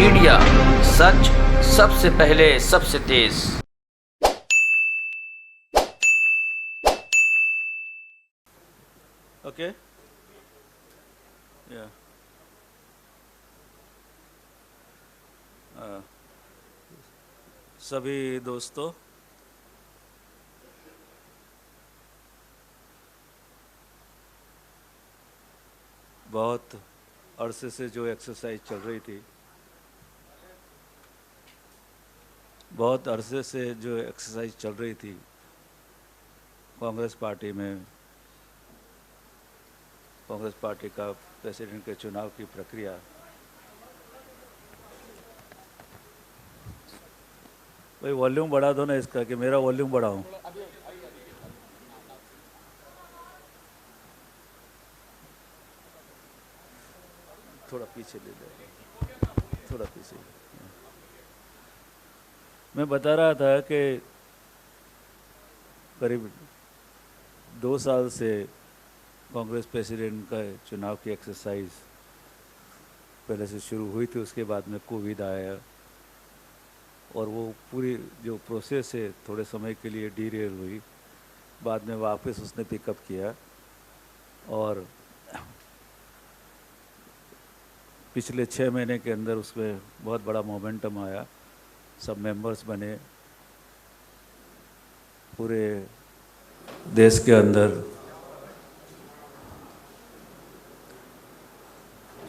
Media, सच सबसे पहले सबसे तेज। ओके या सभी दोस्तों, बहुत अरसे से जो एक्सरसाइज चल रही थी, कांग्रेस पार्टी में, कांग्रेस पार्टी का प्रेसिडेंट के चुनाव की प्रक्रिया, भाई वॉल्यूम बढ़ा दो ना इसका, कि मेरा वॉल्यूम बढ़ाऊं? थोड़ा पीछे ले जाओ, थोड़ा पीछे। मैं बता रहा था कि करीब 2 साल से कांग्रेस प्रेसिडेंट का चुनाव की एक्सरसाइज पहले से शुरू हुई थी, उसके बाद में कोविड आया और वो पूरी जो प्रोसेस है थोड़े समय के लिए डीरेल हुई। बाद में वापस उसने पिकअप किया और पिछले 6 महीने के अंदर उसमें बहुत बड़ा मोमेंटम आया, सब मेंबर्स बने, पूरे देश के अंदर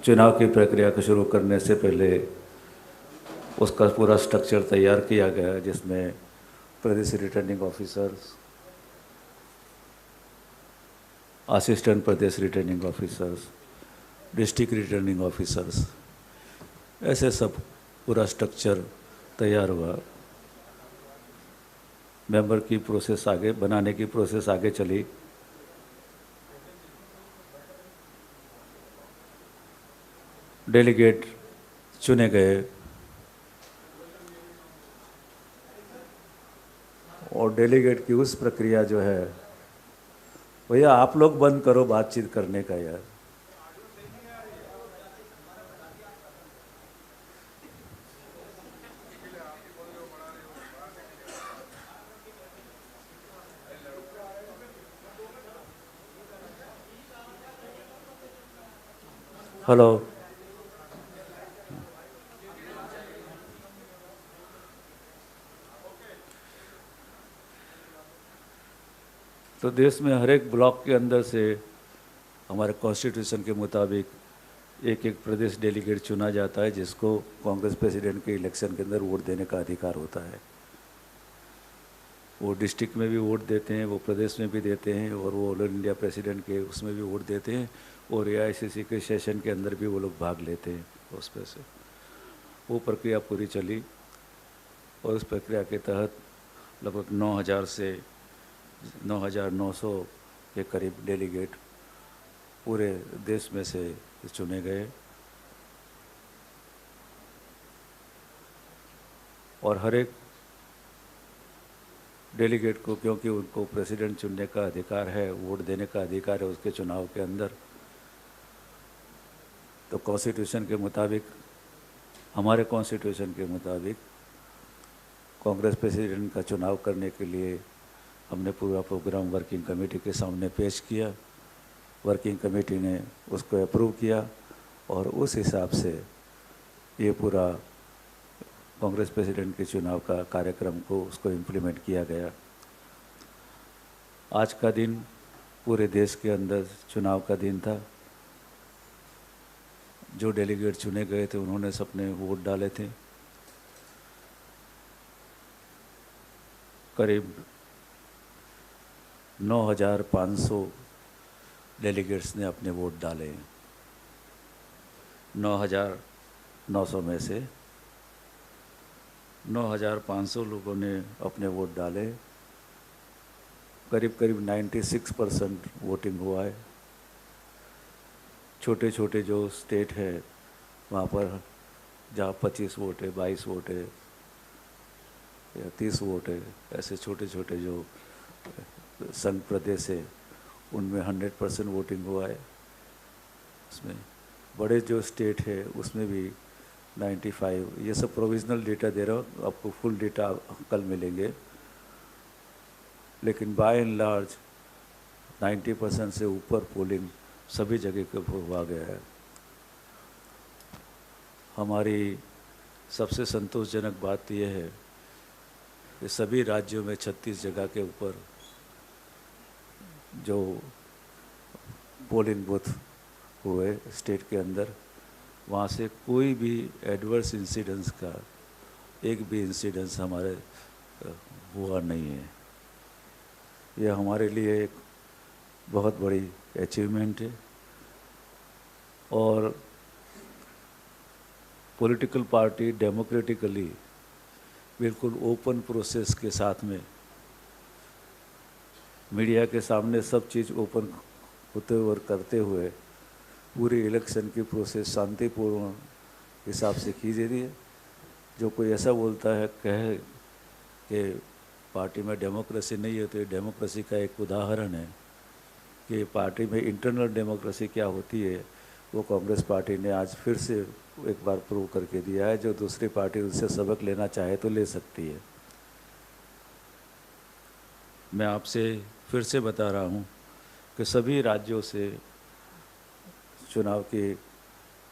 चुनाव की प्रक्रिया को शुरू करने से पहले उसका पूरा स्ट्रक्चर तैयार किया गया, जिसमें प्रदेश रिटर्निंग ऑफिसर्स, असिस्टेंट प्रदेश returning officers, district returning officers, ऐसे सब पूरा स्ट्रक्चर तैयार हुआ। मेंबर की प्रोसेस आगे बनाने की प्रोसेस आगे चली। डेलीगेट चुने गए और डेलीगेट की उस प्रक्रिया जो है, भैया आप लोग बंद करो बातचीत करने का यार। हेलो, तो देश में हर एक ब्लॉक के अंदर से हमारे कॉन्स्टिट्यूशन के मुताबिक एक एक प्रदेश डेलीगेट चुना जाता है, जिसको कांग्रेस प्रेसिडेंट के इलेक्शन के अंदर वोट देने का अधिकार होता है। वो डिस्ट्रिक्ट में भी वोट देते हैं, वो प्रदेश में भी देते हैं, और वो ऑल इंडिया प्रेसिडेंट के उसमें भी वोट देते हैं, और AICC के सेशन के अंदर भी वो लोग भाग लेते हैं उस पर से। वो प्रक्रिया पूरी चली और उस प्रक्रिया के तहत लगभग 9,000 से 9,900 के करीब डेलीगेट पूरे देश में से चुने गए और हर एक डेलीगेट को, क्योंकि उनको प्रेसिडेंट चुनने का अधिकार है, वोट देने का अधिकार है उसके चुनाव के अंदर, तो कॉन्स्टिट्यूशन के मुताबिक, हमारे कॉन्स्टिट्यूशन के मुताबिक कांग्रेस प्रेसिडेंट का चुनाव करने के लिए हमने पूरा प्रोग्राम वर्किंग कमेटी के सामने पेश किया। वर्किंग कमेटी ने उसको अप्रूव किया और उस हिसाब से ये पूरा कांग्रेस प्रेसिडेंट के चुनाव का कार्यक्रम को उसको इम्प्लीमेंट किया गया। आज का दिन पूरे देश के अंदर चुनाव का दिन था। जो डेलीगेट चुने गए थे उन्होंने सबने वोट डाले थे। करीब 9,500 डेलीगेट्स ने अपने वोट डाले। 9,900 में से 9,500 लोगों ने अपने वोट डाले। करीब करीब 96% वोटिंग हुआ है। छोटे छोटे जो स्टेट है वहाँ पर जहाँ 25 वोट है, 22 वोट है या 30 वोट है, ऐसे छोटे छोटे जो संघ प्रदेश है उनमें 100% वोटिंग हुआ है। उसमें बड़े जो स्टेट है उसमें भी 95, ये सब प्रोविजनल डेटा दे रहा हूँ, आपको फुल डेटा कल मिलेंगे। लेकिन बाय एंड लार्ज 90% से ऊपर पोलिंग सभी जगह पे हुआ गया है। हमारी सबसे संतोषजनक बात यह है कि सभी राज्यों में 36 जगह के ऊपर जो पोलिंग बूथ हुए स्टेट के अंदर, वहाँ से कोई भी एडवर्स इंसिडेंस का एक भी इंसिडेंस हमारे हुआ नहीं है। यह हमारे लिए एक बहुत बड़ी अचीवमेंट है। और पॉलिटिकल पार्टी डेमोक्रेटिकली बिल्कुल ओपन प्रोसेस के साथ में मीडिया के सामने सब चीज़ ओपन होते हुए करते हुए पूरी इलेक्शन की प्रोसेस शांतिपूर्ण हिसाब से की जा रही है। जो कोई ऐसा बोलता है कहे कि पार्टी में डेमोक्रेसी नहीं है, तो ये डेमोक्रेसी का एक उदाहरण है कि पार्टी में इंटरनल डेमोक्रेसी क्या होती है, वो कांग्रेस पार्टी ने आज फिर से एक बार प्रूव करके दिया है। जो दूसरी पार्टी उससे सबक लेना चाहे तो ले सकती है। मैं आपसे फिर से बता रहा हूँ कि सभी राज्यों से चुनाव के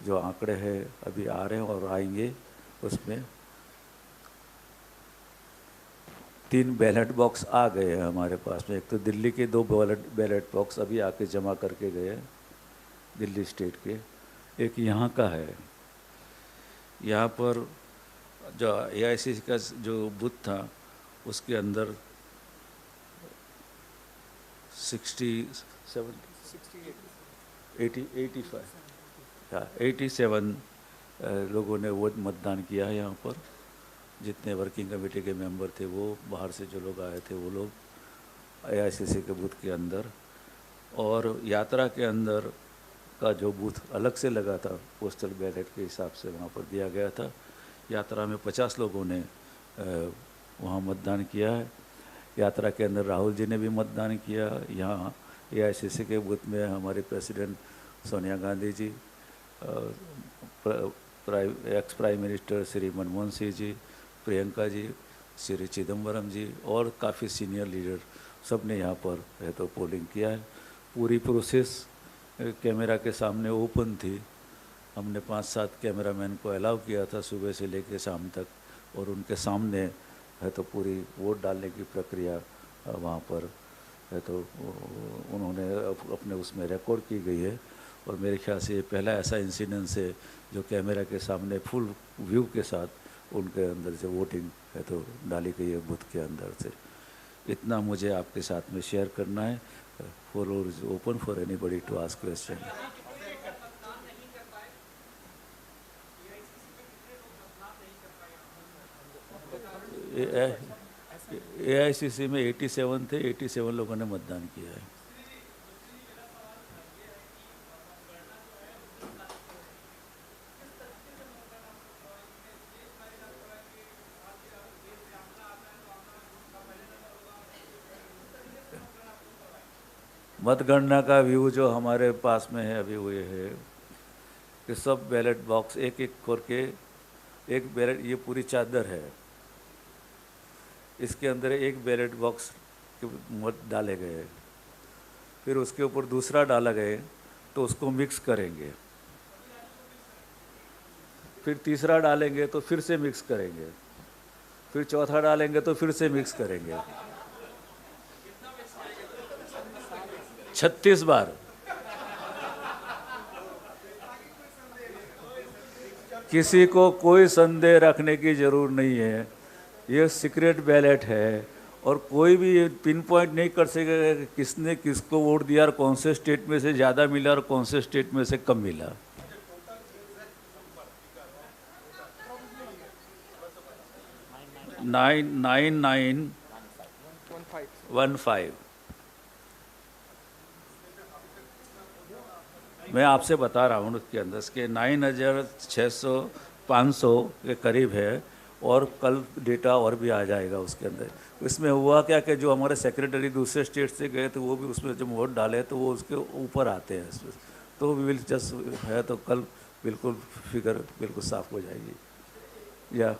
जो आंकड़े हैं अभी आ रहे हैं और आएंगे, उसमें 3 बैलेट बॉक्स आ गए हैं हमारे पास में। एक तो दिल्ली के 2 बैलेट बॉक्स अभी आके जमा करके गए हैं दिल्ली स्टेट के। एक यहाँ का है, यहाँ पर जो AICC का जो बूथ था उसके अंदर 87 लोगों ने वोट मतदान किया है यहाँ पर। जितने वर्किंग कमेटी के मेंबर थे वो, बाहर से जो लोग आए थे वो लोग AICC के बूथ के अंदर। और यात्रा के अंदर का जो बूथ अलग से लगा था पोस्टल बैलेट के हिसाब से वहाँ पर दिया गया था। यात्रा में 50 लोगों ने वहाँ मतदान किया है। यात्रा के अंदर राहुल जी ने भी मतदान किया। यहाँ AICC के बूथ में हमारे president Sonia Gandhi ji, ex prime minister Shri Manmohan Singh ji, Priyanka ji, Shri Chidambaram ji और काफ़ी सीनियर लीडर सब ने यहाँ पर है तो पोलिंग किया है। पूरी प्रोसेस कैमरा के सामने ओपन थी। हमने 5-7 कैमरामैन को अलाउ किया था सुबह से लेकर शाम तक, और उनके सामने है तो पूरी वोट डालने की प्रक्रिया वहाँ पर है तो उन्होंने अपने उसमें रिकॉर्ड की गई है। और मेरे ख्याल से ये पहला ऐसा इंसिडेंस है जो कैमरा के सामने फुल व्यू के साथ उनके अंदर से वोटिंग है तो डाली गई है बूथ के अंदर से। इतना मुझे आपके साथ में शेयर करना है। Floor is open for anybody to ask question. AICC में 87 थे, 87 लोगों ने मतदान किया है। मतगणना का व्यू जो हमारे पास में है अभी वो ये है कि सब बैलेट बॉक्स एक एक करके, एक बैलेट, ये पूरी चादर है, इसके अंदर एक बैलेट बॉक्स के मत डाले गए, फिर उसके ऊपर दूसरा डाला गए तो उसको मिक्स करेंगे, फिर तीसरा डालेंगे तो फिर से मिक्स करेंगे, फिर चौथा डालेंगे तो फिर से मिक्स करेंगे। 36 बार। किसी को कोई संदेह रखने की जरूरत नहीं है। ये सीक्रेट बैलेट है और कोई भी ये पिन पॉइंट नहीं कर सकेगा कि किसने किसको वोट दिया और कौन से स्टेट में से ज़्यादा मिला और कौन से स्टेट में से कम मिला। नाइन 9915। मैं आपसे बता रहा हूँ उसके अंदर के 9600-500 के करीब है और कल डेटा और भी आ जाएगा उसके अंदर। इसमें हुआ क्या कि जो हमारे सेक्रेटरी दूसरे स्टेट से गए थे वो भी उसमें जब वोट डाले तो वो उसके ऊपर आते हैं, तो वी विल जस्ट है तो कल बिल्कुल फिगर बिल्कुल साफ हो जाएगी। या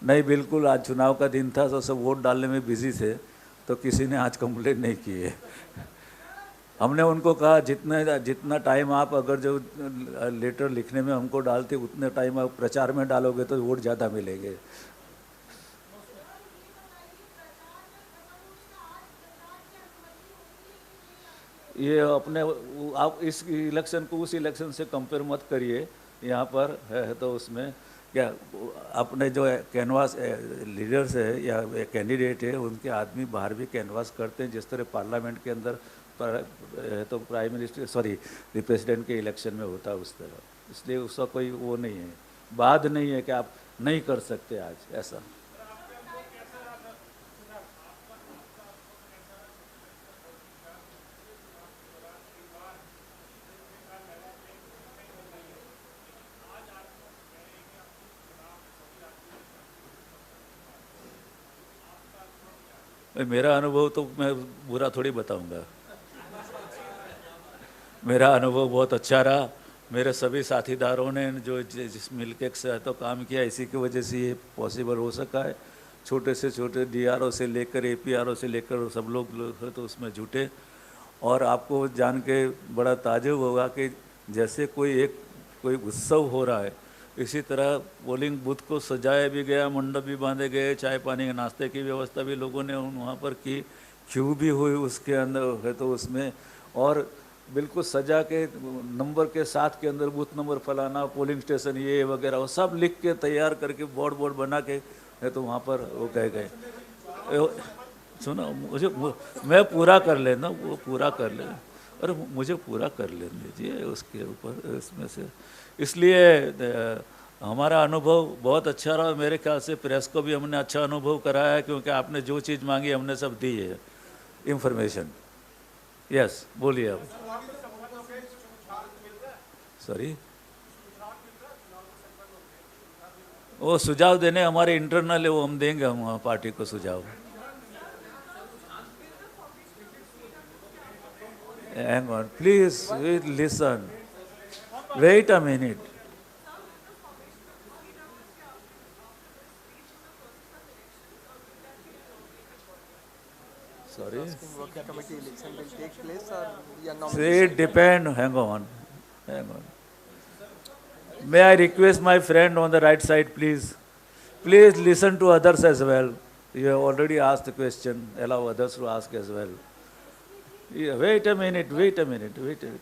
नहीं, बिल्कुल आज चुनाव का दिन था तो सब वोट डालने में बिजी थे, तो किसी ने आज कंप्लेंट नहीं की है। हमने उनको कहा जितना टाइम आप अगर जो लेटर लिखने में हमको डालते उतने टाइम आप प्रचार में डालोगे तो वोट ज़्यादा मिलेंगे। ये अपने आप इस इलेक्शन को उस इलेक्शन से कंपेयर मत करिए। यहाँ पर है तो उसमें क्या अपने जो कैनवास लीडर्स है या कैंडिडेट है उनके आदमी बाहर भी कैनवास करते हैं, जिस तरह पार्लियामेंट के अंदर तो प्राइम मिनिस्टर सॉरी प्रेसिडेंट के इलेक्शन में होता है उस तरह। इसलिए उसका कोई वो नहीं है, बात नहीं है कि आप नहीं कर सकते आज ऐसा। मेरा अनुभव तो मैं बुरा थोड़ी बताऊंगा। मेरा अनुभव बहुत अच्छा रहा। मेरे सभी साथीदारों ने जो जिस मिल के साथ तो काम किया, इसी की वजह से ये पॉसिबल हो सका है। छोटे से छोटे डीआरओ से लेकर एपीआरओ से लेकर सब लोग तो उसमें जुटे। और आपको जान के बड़ा ताज्जुब होगा कि जैसे कोई उत्सव हो रहा है, इसी तरह पोलिंग बूथ को सजाया भी गया, मंडप भी बांधे गए, चाय पानी के नाश्ते की व्यवस्था भी लोगों ने वहाँ पर की, क्यू भी हुई उसके अंदर है तो उसमें, और बिल्कुल सजा के नंबर के साथ के अंदर बूथ नंबर फलाना, पोलिंग स्टेशन ये वगैरह वो सब लिख के तैयार करके बोर्ड बना के है तो वहाँ पर वो कह गए। सुनो मैं पूरा कर लेना, वो पूरा कर ले, अरे मुझे पूरा कर लेने दीजिए उसके ऊपर इसमें से। इसलिए हमारा अनुभव बहुत अच्छा रहा। मेरे ख्याल से प्रेस को भी हमने अच्छा अनुभव कराया है, क्योंकि आपने जो चीज़ मांगी हमने सब दी है इंफॉर्मेशन। यस, बोलिए अब। सॉरी, वो सुझाव देने हमारे इंटरनल है, वो हम देंगे, हम पार्टी को सुझाव। Hang on, please listen. Wait a minute. Sorry. Working committee election will take place or your Say nomination? depend. Hang on. May I request my friend on the right side, please? Please listen to others as well. You have already asked the question. Allow others to ask as well. Yeah, wait a minute.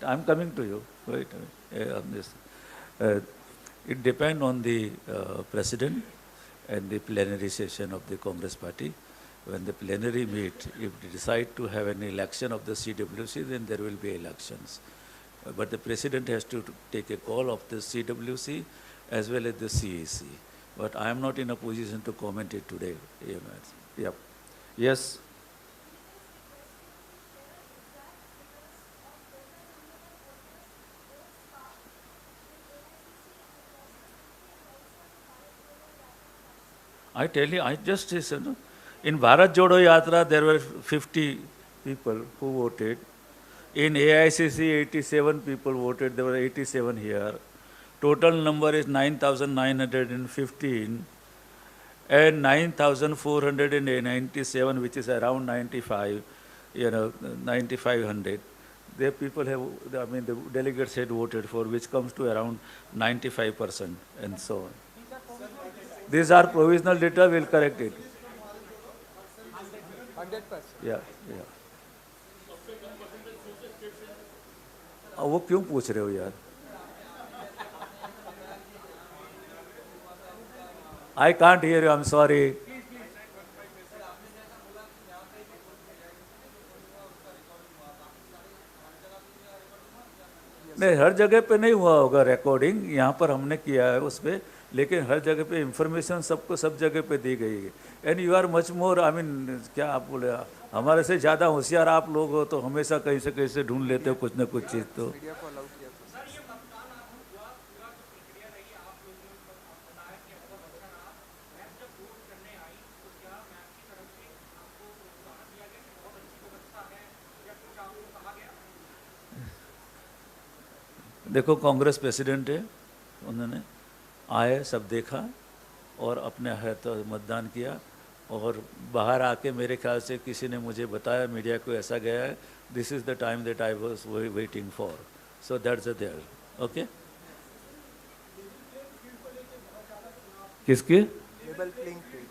I'm coming to you. Wait a minute. On this. It depends on the president and the plenary session of the Congress party. When the plenary meet, if they decide to have an election of the CWC, then there will be elections. But the president has to take a call of the CWC as well as the CEC. But I am not in a position to comment it today. Yep. Yes. I tell you, I just said, in Bharat Jodo Yatra, there were 50 people who voted. In AICC, 87 people voted. There were 87 here. Total number is 9,915 and 9,497, which is around 95, 9,500. The people have, I mean, the delegates had voted for, which comes to around 95% and so on. These are provisional data, we'll correct it. 100%. Yeah. वो क्यों पूछ रहे हो यार? I can't hear you, I'm sorry. नहीं, हर जगह पे नहीं हुआ होगा रिकॉर्डिंग, यहाँ पर हमने किया है उस पर, लेकिन हर जगह पे इंफॉर्मेशन सबको सब जगह पे दी गई है। And you are much more, I mean क्या आप बोले, हमारे से ज़्यादा होशियार आप लोग हो, तो हमेशा कहीं से कैसे ढूंढ लेते हो कुछ ना कुछ चीज़। तो मीडिया को अलाउ किया था। देखो कांग्रेस प्रेसिडेंट है, उन्होंने आए सब देखा और अपने है तो मतदान किया, और बाहर आके मेरे ख्याल से किसी ने मुझे बताया, मीडिया को ऐसा गया है, this is the time that I was waiting for, so that's the there. Okay, किसकी? Level playing field.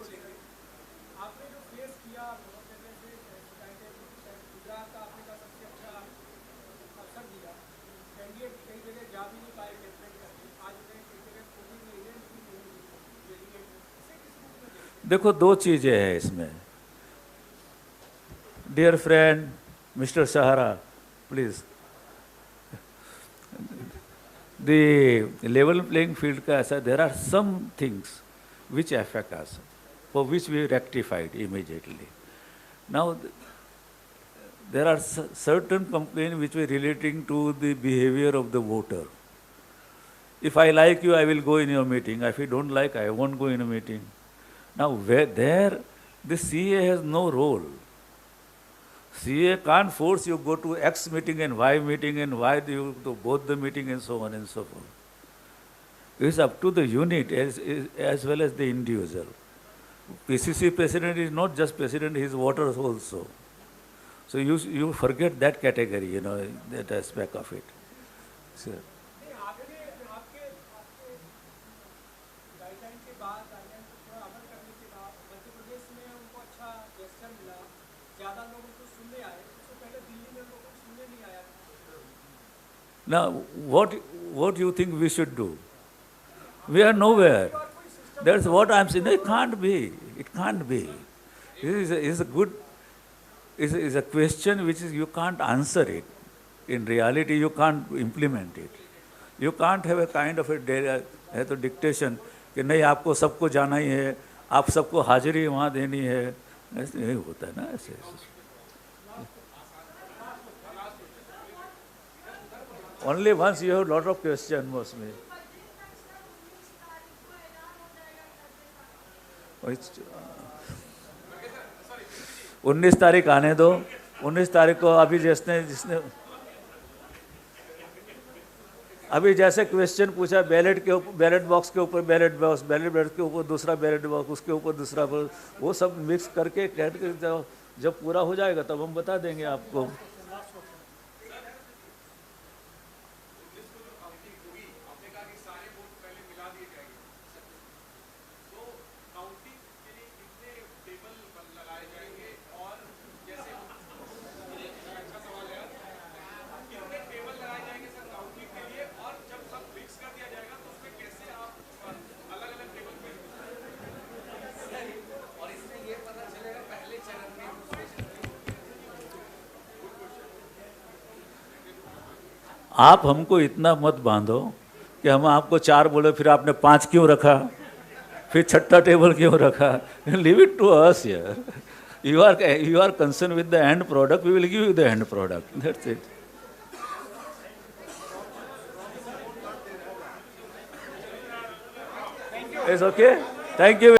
देखो दो चीज़ें हैं इसमें, dear friend mister Sahara, please, the level playing field का ऐसा, there are some things which affect us, for which we rectified immediately. Now there are certain complaints which were relating to the behavior of the voter. If I like you, I will go in your meeting. If I don't like, I won't go in a meeting. Now there the CA has no role. CA can't force you go to X meeting and Y meeting and Y you to both the meeting and so on and so forth. It's up to the unit as well as the individual. PCC president is not just president, he is voters also. So you forget that category, that aspect of it. So, now, what do you think we should do? We are nowhere. That's what I'm saying. It can't be. It can't be. This is a question which is you can't answer it. In reality, you can't implement it. You can't have a kind of a dictation कि नहीं आपको सबको जाना ही है, आप सबको हाजिरी वहाँ देनी है, ऐसे नहीं होता है ना ऐसे। Only once you have a lot of questions, mostly. 19 तारीख आने दो, 19 तारीख को अभी जिसने अभी जैसे क्वेश्चन पूछा बैलेट के ऊपर, बैलेट बॉक्स के ऊपर बैलेट बॉक्स, बैलेट के ऊपर दूसरा बैलेट बॉक्स, उसके ऊपर दूसरा, वो सब मिक्स करके जब पूरा हो जाएगा तब हम बता देंगे आपको। आप हमको इतना मत बांधो कि हम आपको 4 बोले फिर आपने 5 क्यों रखा, फिर छठा टेबल क्यों रखा। Leave it to us here, you are concerned with the end product, we will give you the end product, that's it. It's okay, thank you.